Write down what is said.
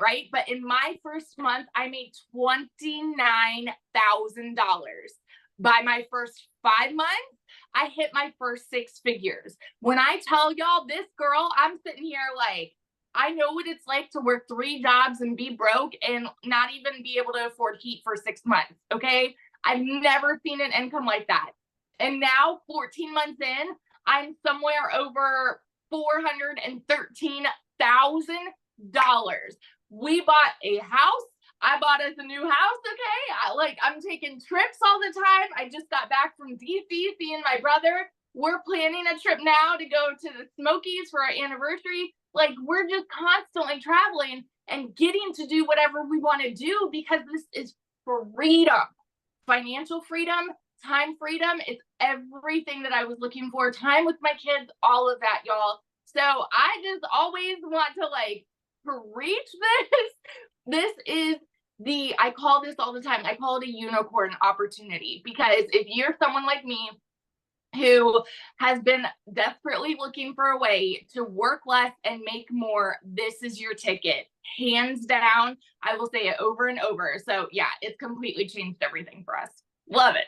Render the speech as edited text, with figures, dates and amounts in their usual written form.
right? But in my first month, I made $29,000. By my first 5 months, I hit my first six figures. When I tell y'all, this girl, I'm sitting here like, I know what it's like to work three jobs and be broke and not even be able to afford heat for 6 months. Okay. I've never seen an income like that. And now, 14 months in, I'm somewhere over $413,000. We bought a house. I bought us a new house. Okay. I'm taking trips all the time. I just got back from DC seeing my brother. We're planning a trip now to go to the Smokies for our anniversary. Like, we're just constantly traveling and getting to do whatever we want to do because this is freedom, financial freedom, time freedom. It's everything that I was looking for. Time with my kids, all of that, y'all. So I just always want to like preach this. This is I call this all the time. I call it a unicorn opportunity because if you're someone like me who has been desperately looking for a way to work less and make more, this is your ticket. Hands down. I will say it over and over. So yeah, it's completely changed everything for us. Love it.